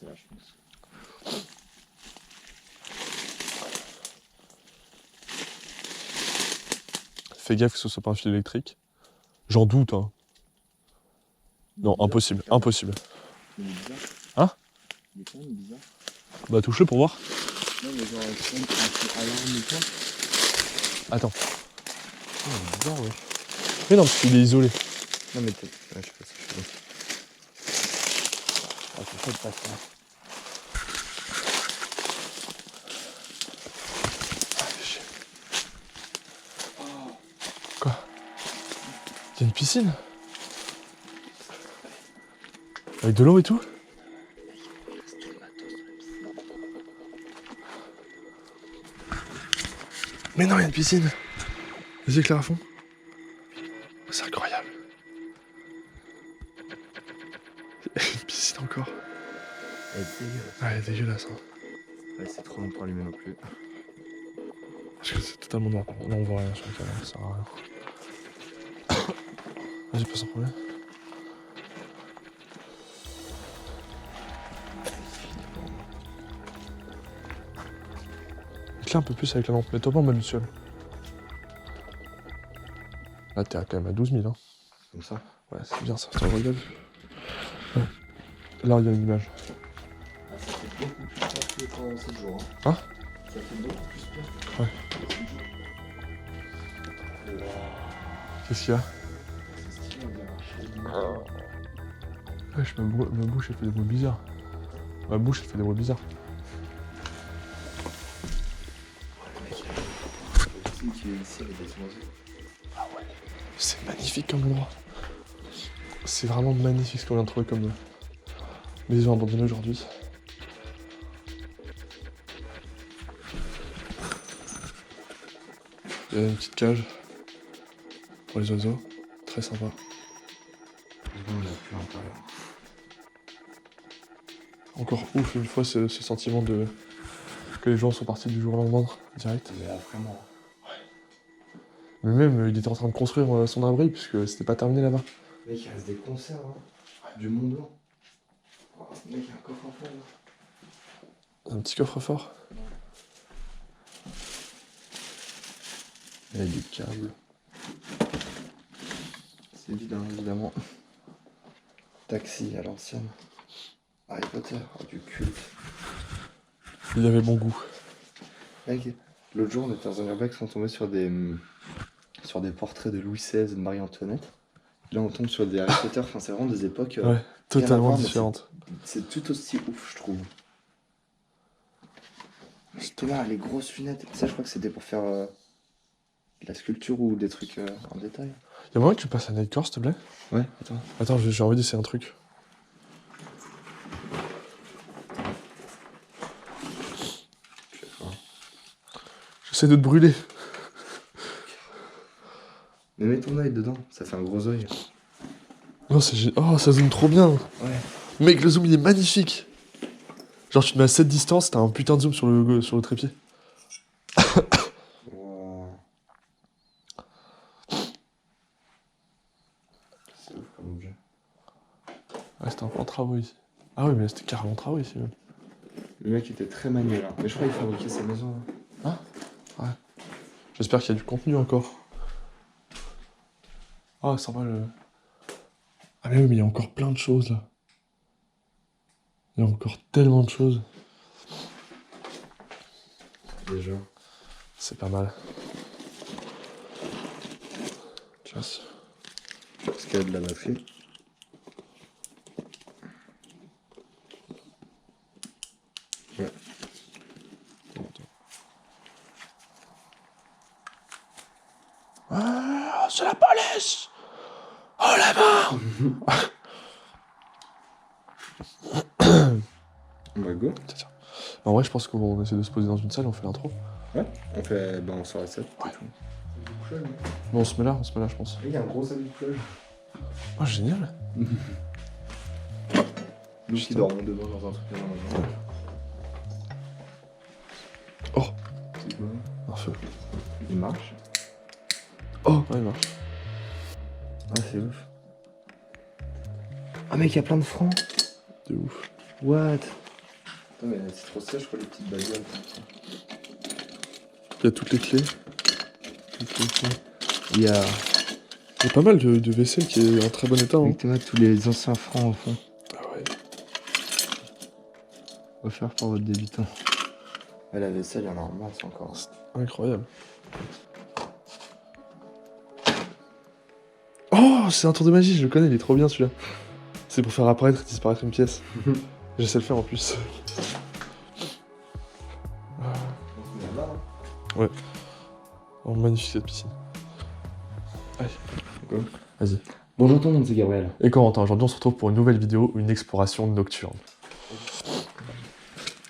rester là, je pense. Fais gaffe que ce soit pas un fil électrique. J'en doute, hein. Non, impossible, impossible. Il est bizarre. Hein? Il est quand même bizarre. Bah touche-le pour voir. Non, mais genre, c'est un peu alarme ou quoi? Attends. Oh, bizarre, ouais. Mais non, parce qu'il est isolé. Non, mais peut-être. Ouais, je sais pas si je fais. Ah, c'est chaud de passer là. Quoi? Y'a une piscine? Avec de l'eau et tout? Mais non, y'a une piscine! Vas-y, éclaire à fond. C'est incroyable. Une piscine encore. Elle est dégueulasse. Ouais, elle est dégueulasse. Hein. Ouais, c'est trop long pour allumer non plus. Parce que c'est totalement noir. Non, on voit rien sur la caméra, ça sert à rien. Vas-y, pas sans problème. Éclaire un peu plus avec la lampe. Mets-toi pas en mode luciole. Là, t'es quand même à 12 000. Hein. Comme ça. Ouais, c'est bien ça. Attends, regarde. Ouais. Là, il y a une image. Ah, ça fait beaucoup plus peur que quand c'est le jour. Hein? Ça fait beaucoup plus peur. Ouais. Qu'est-ce qu'il y a? C'est stylé, on dirait un chien. Wesh, ma bouche, elle fait des bruits bizarres. Ma bouche, elle fait des bruits bizarres. Qui est ici avec des oiseaux. Ah ouais. C'est magnifique comme endroit. C'est vraiment magnifique ce qu'on vient de trouver comme maison abandonnée aujourd'hui. Il y a une petite cage pour les oiseaux. Très sympa. On l'a plus à l'intérieur. Encore ouf une fois ce sentiment de que les gens sont partis du jour au lendemain direct. Mais là, vraiment. Mais même il était en train de construire son abri puisque c'était pas terminé là-bas. Mec, il reste des conserves, hein. Du Mont Blanc. Oh, mec, il y a un coffre en fond là. Un petit coffre-fort. Il y a du câble. C'est vide, hein, évidemment. Taxi à l'ancienne. Harry Potter, oh, du culte. Il avait bon goût. Mec, l'autre jour, on était dans un urbex, on tombait sur des portraits de Louis XVI et de Marie-Antoinette. Là, on tombe sur des Harry Potter, enfin, c'est vraiment des époques Ouais, totalement voir, mais différentes. c'est tout aussi ouf, je trouve. J'étais là, les grosses lunettes, ça, je crois que c'était pour faire de la sculpture ou des trucs en détail. Y'a moyen que tu passes à Nightcore s'il te plaît? Ouais, attends. Attends, j'ai envie d'essayer un truc. J'essaie de te brûler. Mais mets ton œil dedans, ça fait un gros œil. Non, oh, ça zoome trop bien. Ouais. Mec, le zoom il est magnifique. Genre, tu te mets à cette distance, t'as un putain de zoom sur le trépied. Wow. C'est ouf comme objet. Ouais, c'était un peu en travaux ici. Ah oui, mais c'était carrément en travaux ici même. Le mec était très manuel, hein. Mais je crois qu'il fabriquait sa maison. Hein. Ouais. J'espère qu'il y a du contenu encore. Ah, sympa le. Ah, mais oui, mais il y a encore plein de choses là. Il y a encore tellement de choses. Déjà. C'est pas mal. Tiens. Est-ce qu'il y a de la batterie? Ouais. Ah, c'est la police! Oh la main! Bah go. Tiens. En vrai, je pense qu'on essaie de se poser dans une salle et on fait l'intro. Ouais. On fait. Bah on sort la 7. Ouais. Ouais. Bon, on se met là, je pense. Il y a un gros salut de plage. Oh, génial! Nous qui dormons demain dans un truc dans la maison. Oh! C'est quoi? Un feu. Il marche? Oh! Ouais, il marche. Ah, c'est ouf. Ah, mec, il y a plein de francs. De ouf. What? Non, mais c'est trop stylé, je crois, les petites bagnoles comme ça. Il y a toutes les clés. Toutes les clés. Il y a. Il y a pas mal de vaisselle qui est en très bon état. Hein. Exactement, tous les anciens francs au fond. Ah ouais. Offert pour votre débutant. Ouais, la vaisselle, il y en a en masse encore. Incroyable. Oh, c'est un tour de magie, je le connais, il est trop bien celui-là. C'est pour faire apparaître et disparaître une pièce. Je sais le faire en plus. Ouais. Oh, magnifique cette piscine. Allez. Quoi ? Vas-y. Bonjour tout le monde, c'est Gabriel. Et Corentin, aujourd'hui on se retrouve pour une nouvelle vidéo, une exploration nocturne.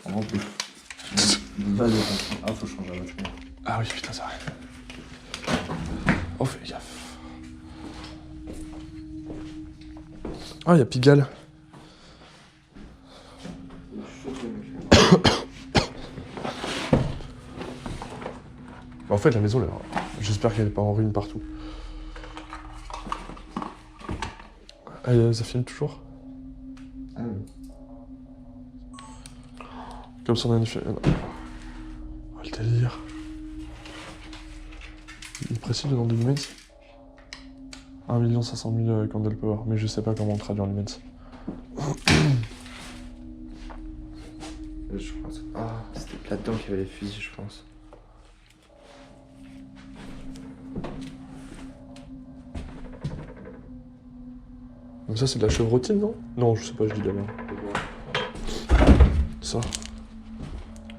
En plus. Ah, faut changer la voiture. Ah oui, putain, c'est vrai. Oh, fais gaffe. Ah, il y a Pigalle. En fait, la maison, là, j'espère qu'elle n'est pas en ruine partout. Ah, ça filme toujours. Ah oui. Comme ça, on a une... Oh, le délire. Il précise le nom de lumens. 1 500 000 candle power, mais je sais pas comment on traduit en lumens. Je pense. Ah, c'était là-dedans qu'il y avait les fusils, je pense. Donc ça, c'est de la chevrotine, non? Non, je sais pas, je dis de la merde. Ça.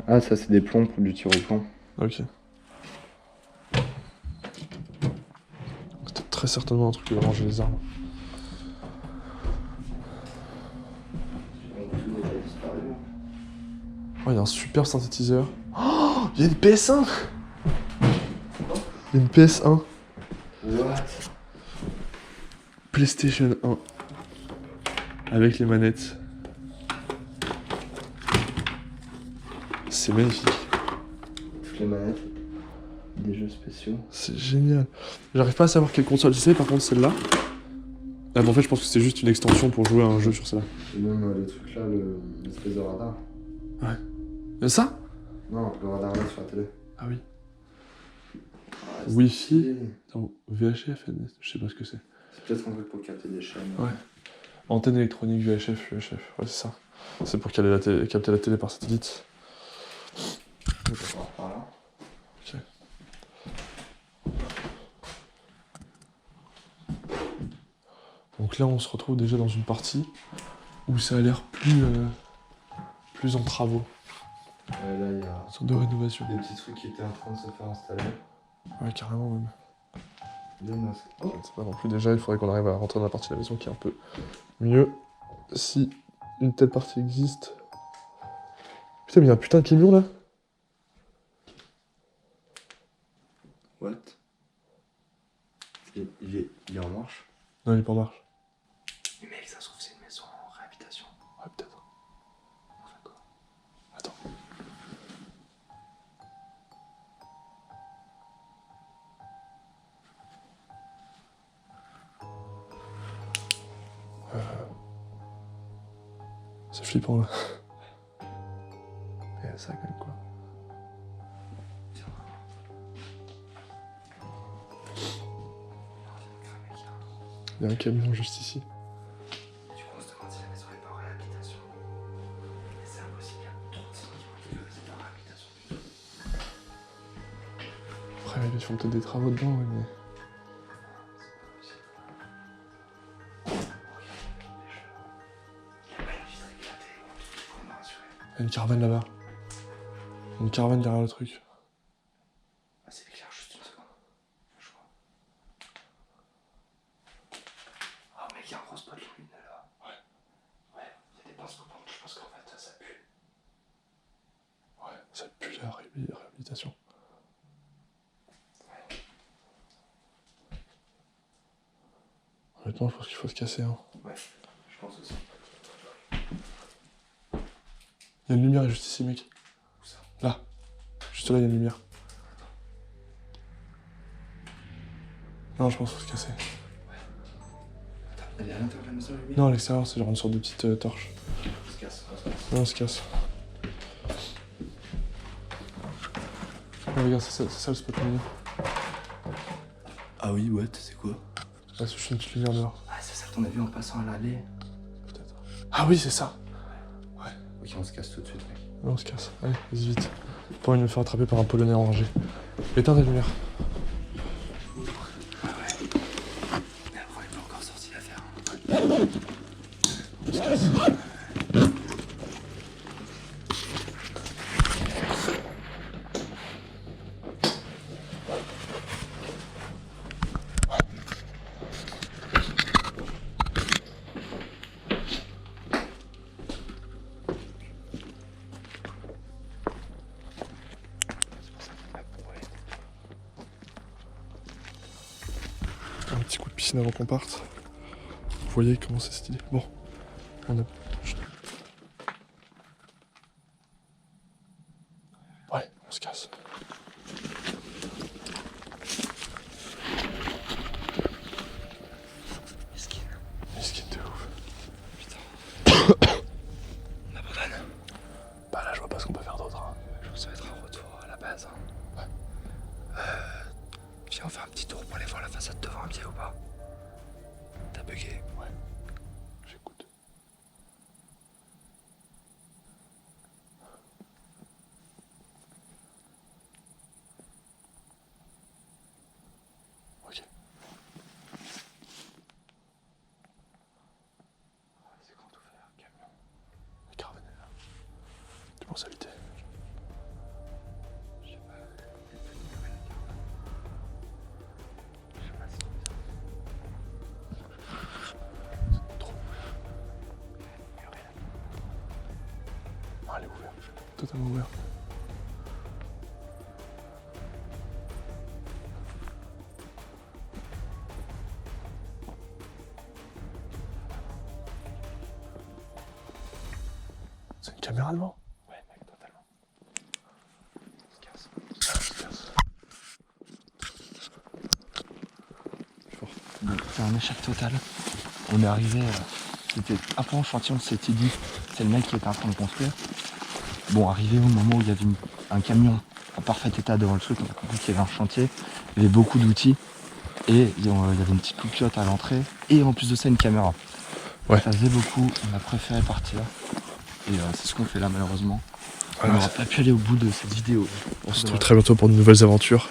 Ah, ça, c'est des plombs pour du tir au plomb. Ok. C'était très certainement un truc qui va manger les armes. Oh, il y a un super synthétiseur. Oh, il y a une PS1. Il y a une PS1. What? PlayStation 1. Avec les manettes. C'est magnifique. Toutes les manettes. Des jeux spéciaux. C'est génial. J'arrive pas à savoir quelle console c'est, par contre celle-là. Ah, mais en fait, je pense que c'est juste une extension pour jouer à un jeu sur celle-là. Et même le truc là, l'espèce de radar. Ça? Non, le radar là sur la télé. Ah oui. Ah, Wi-Fi. Attends, VHF, je sais pas ce que c'est. C'est peut-être un truc pour capter des chaînes. Ouais. Antenne électronique, VHF, ouais, c'est ça. C'est pour capter la télé par satellite. On peut voir par là. Ok. Donc là, on se retrouve déjà dans une partie où ça a l'air plus en travaux. Là, il y a Une sorte de rénovation. des petits trucs qui étaient en train de se faire installer. Ouais, carrément même. Des masques. Oh. C'est pas non plus déjà, il faudrait qu'on arrive à rentrer dans la partie de la maison qui est un peu mieux. Si une telle partie existe. Putain, mais il y a un putain de camion là. What? Il est en marche? Non, il est pas en marche. Mais mec, ça se trouve, c'est une maison en réhabitation. Ouais, peut-être. D'accord. Attends. C'est flippant là. Il y a ça quand même quoi. Il y a un camion juste ici. Du coup, on se demande si la maison n'est pas en réhabilitation. Mais c'est impossible, il y a trop de signes qui montrent que c'est en réhabilitation. Après, ils font peut-être des travaux dedans, ouais, mais. Il y a une caravane là-bas. Il y a une caravane derrière le truc. Ah, c'est éclair, juste une seconde. Je vois. Ah, mec, il y a un gros spot lumineux là. Ouais, il y a des pinces coupantes, je pense qu'en fait ça pue. Ouais, ça pue la réhabilitation. Honnêtement, je pense qu'il faut se casser. Hein. Ouais, je pense aussi. Il y a une lumière juste ici, mec. Où ça? Là. Juste là, il y a une lumière. Non, je pense qu'il faut se casser. Attends, elle est à l'intérieur de la maison, la lumière? Non, à l'extérieur, c'est genre une sorte de petite torche. On se casse, Non, on se casse. Mais regarde, c'est ça le spot mignon. Ah oui, ouais, c'est quoi? Ah, c'est juste une petite lumière dehors. Ah, c'est ça qu'on a vu en passant à l'allée. Peut-être. Ah oui, c'est ça. Ok, on se casse tout de suite, mec. Ouais, on se casse. Allez, vas-y vite. Pas envie de me faire attraper par un polonais enragé. Éteins ta lumière. Ah ouais. Mais après, on est pas encore sorti l'affaire. On se casse. Un petit coup de piscine avant qu'on parte. Vous voyez comment c'est stylé. Bon, on a... Ouais, on se casse. Miskin de ouf. Putain. On abandonne. Bah là, je vois pas ce qu'on peut faire d'autre. Hein. Je pense que ça va être un retour à la base. Hein. Ouais. Viens, on fait un petit tour pour aller voir la façade devant un pied ou pas? T'as bugué? Ouais. J'écoute. Ok. C'est grand ouvert, camion. La caravane est là. Tu penses à lutter? Je sais pas. Je sais pas si Trop. Ah, elle est ouverte. Totalement ouverte. C'est une caméra devant? ouais, mec, totalement. On se casse. Ah, on se casse. Bon, c'est un échec total. On est arrivé, c'était un peu en chantier, on s'était dit, c'est le mec qui était en train de construire. Bon, arrivé au moment où il y avait un camion en parfait état devant le truc, on a compris qu'il y avait un chantier, il y avait beaucoup d'outils, et il y avait une petite loupiote à l'entrée, et en plus de ça, une caméra. Ouais. Ça faisait beaucoup, on a préféré partir, et c'est ce qu'on fait là malheureusement. Voilà, on n'aura pas pu aller au bout de cette vidéo. on se retrouve très bientôt pour de nouvelles aventures,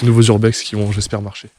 de nouveaux urbex qui vont, j'espère, marcher.